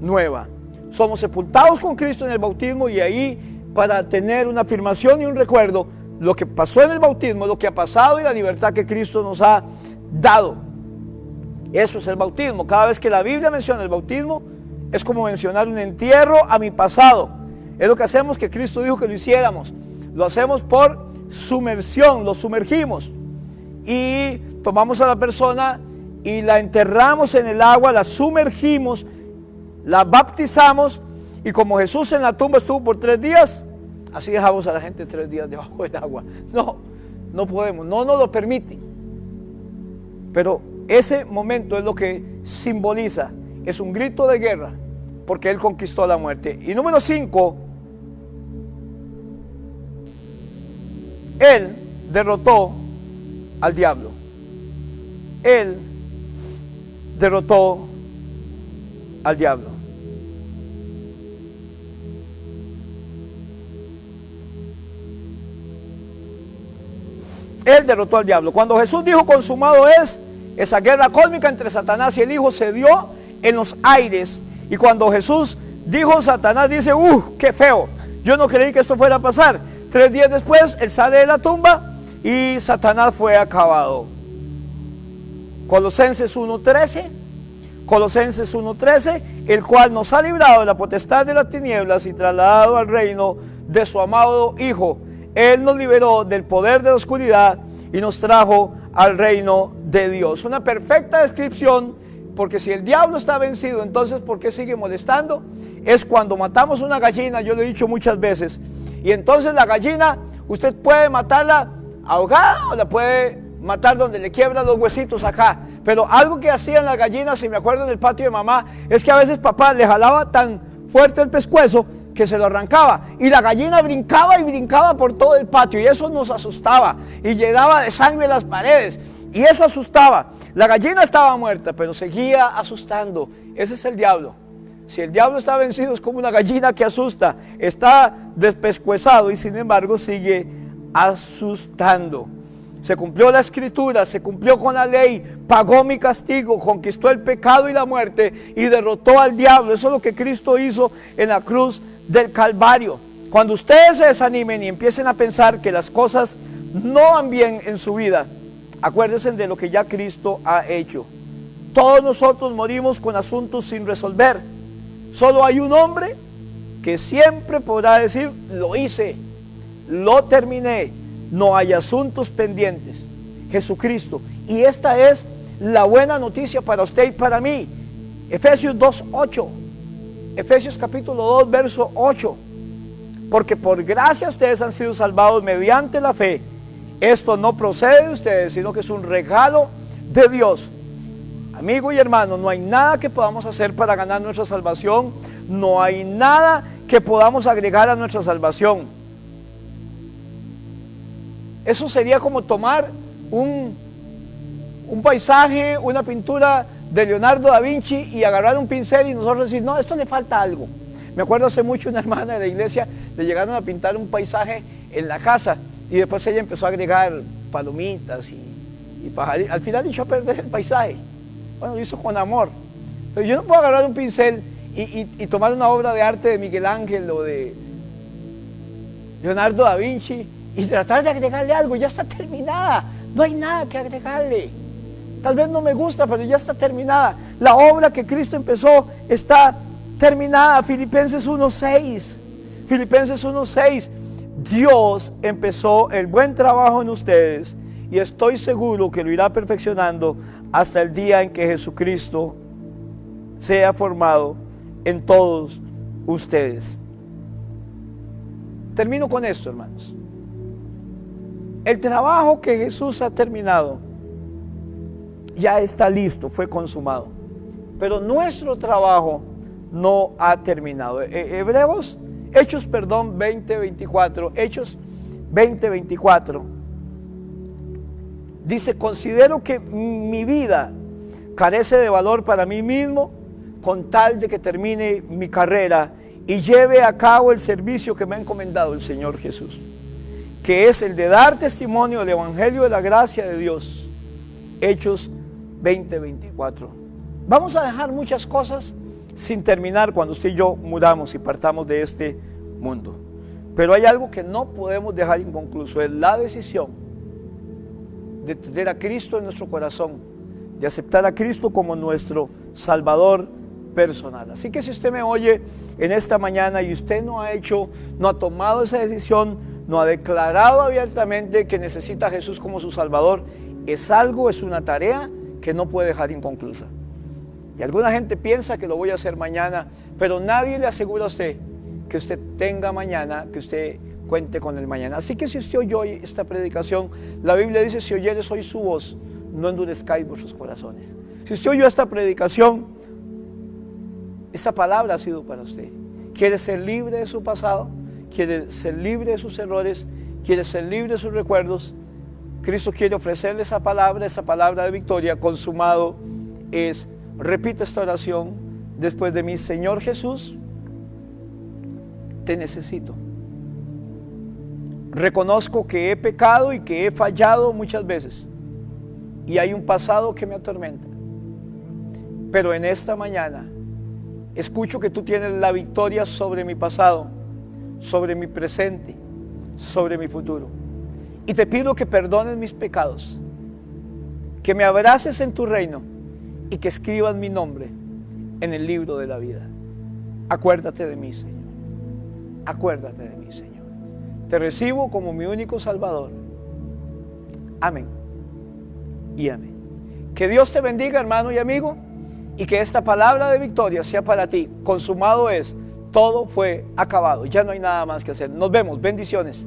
nueva. Somos sepultados con Cristo en el bautismo, y ahí, para tener una afirmación y un recuerdo, lo que pasó en el bautismo, lo que ha pasado y la libertad que Cristo nos ha dado. Eso es el bautismo. Cada vez que la Biblia menciona el bautismo, es como mencionar un entierro a mi pasado. Es lo que hacemos, que Cristo dijo que lo hiciéramos. Lo hacemos por sumersión, lo sumergimos. Y tomamos a la persona y la enterramos en el agua, la sumergimos, la baptizamos. Y como Jesús en la tumba estuvo por 3 días, así dejamos a la gente 3 días debajo del agua. No podemos, no nos lo permiten. Pero ese momento es lo que simboliza, es un grito de guerra, porque Él conquistó la muerte. Y número 5, Él derrotó al diablo. Él derrotó al diablo. Él derrotó al diablo. Cuando Jesús dijo consumado es, esa guerra cósmica entre Satanás y el Hijo se dio en los aires. Y cuando Jesús dijo, Satanás dice, qué feo, yo no creí que esto fuera a pasar. 3 días después, Él sale de la tumba y Satanás fue acabado. Colosenses 1:13, el cual nos ha librado de la potestad de las tinieblas y trasladado al reino de su amado Hijo. Él nos liberó del poder de la oscuridad y nos trajo al reino de Dios. Una perfecta descripción, porque si el diablo está vencido, entonces ¿por qué sigue molestando? Es cuando matamos una gallina, yo lo he dicho muchas veces, y entonces la gallina, usted puede matarla ahogada o la puede matar donde le quiebran los huesitos acá. Pero algo que hacían las gallinas, si me acuerdo en el patio de mamá, es que a veces papá le jalaba tan fuerte el pescuezo que se lo arrancaba, y la gallina brincaba y brincaba por todo el patio, y eso nos asustaba, y llenaba de sangre las paredes, y eso asustaba. La gallina estaba muerta, pero seguía asustando. Ese es el diablo. Si el diablo está vencido, es como una gallina que asusta, está despescuezado y sin embargo sigue asustando. Se cumplió la escritura, se cumplió con la ley, pagó mi castigo, conquistó el pecado y la muerte y derrotó al diablo. Eso es lo que Cristo hizo en la cruz del Calvario. Cuando ustedes se desanimen y empiecen a pensar que las cosas no van bien en su vida, acuérdense de lo que ya Cristo ha hecho. Todos nosotros morimos con asuntos sin resolver. Solo hay un hombre que siempre podrá decir, lo hice, lo terminé, no hay asuntos pendientes, Jesucristo. Y esta es la buena noticia para usted y para mí. Efesios 2:8, Efesios capítulo 2, verso 8. Porque por gracia ustedes han sido salvados mediante la fe. Esto no procede de ustedes, sino que es un regalo de Dios. Amigo y hermano, no hay nada que podamos hacer para ganar nuestra salvación. No hay nada que podamos agregar a nuestra salvación. Eso sería como tomar un paisaje, una pintura de Leonardo da Vinci y agarrar un pincel y nosotros decir, no, esto le falta algo. Me acuerdo hace mucho una hermana de la iglesia, le llegaron a pintar un paisaje en la casa y después ella empezó a agregar palomitas y pajaritos. Al final echó a perder el paisaje. Bueno, lo hizo con amor. Pero yo no puedo agarrar un pincel y tomar una obra de arte de Miguel Ángel o de Leonardo da Vinci y tratar de agregarle algo. Ya está terminada, no hay nada que agregarle. Tal vez no me gusta, pero ya está terminada. La obra que Cristo empezó está terminada. Filipenses 1:6. Filipenses 1:6. Dios empezó el buen trabajo en ustedes y estoy seguro que lo irá perfeccionando hasta el día en que Jesucristo sea formado en todos ustedes. Termino con esto, hermanos. El trabajo que Jesús ha terminado ya está listo, fue consumado. Pero nuestro trabajo no ha terminado. Hechos 20:24. Hechos 20:24. Dice, considero que mi vida carece de valor para mí mismo con tal de que termine mi carrera y lleve a cabo el servicio que me ha encomendado el Señor Jesús, que es el de dar testimonio del Evangelio de la gracia de Dios. Hechos 20:24. Vamos a dejar muchas cosas sin terminar cuando usted y yo muramos y partamos de este mundo. Pero hay algo que no podemos dejar inconcluso, es la decisión de tener a Cristo en nuestro corazón, de aceptar a Cristo como nuestro Salvador personal. Así que si usted me oye en esta mañana y usted no ha tomado esa decisión, no ha declarado abiertamente que necesita a Jesús como su Salvador, es una tarea que no puede dejar inconclusa. Y alguna gente piensa que lo voy a hacer mañana, pero nadie le asegura a usted que usted tenga mañana, que usted cuente con el mañana. Así que si usted oyó esta predicación, la Biblia dice: si oyeres hoy su voz, no endurezcáis vuestros corazones. Si usted oyó esta predicación, esta palabra ha sido para usted. ¿Quiere ser libre de su pasado? ¿Quiere ser libre de sus errores? ¿Quiere ser libre de sus recuerdos? Cristo quiere ofrecerle esa palabra de victoria. Consumado es. Repite esta oración después de mí: Señor Jesús, te necesito. Reconozco que he pecado y que he fallado muchas veces, y hay un pasado que me atormenta, pero en esta mañana escucho que tú tienes la victoria sobre mi pasado, sobre mi presente, sobre mi futuro, y te pido que perdones mis pecados, que me abraces en tu reino y que escribas mi nombre en el libro de la vida. Acuérdate de mí, Señor. Acuérdate de mí, Señor. Te recibo como mi único Salvador. Amén y amén. Que Dios te bendiga, hermano y amigo, y que esta palabra de victoria sea para ti. Consumado es. Todo fue acabado. Ya no hay nada más que hacer. Nos vemos. Bendiciones.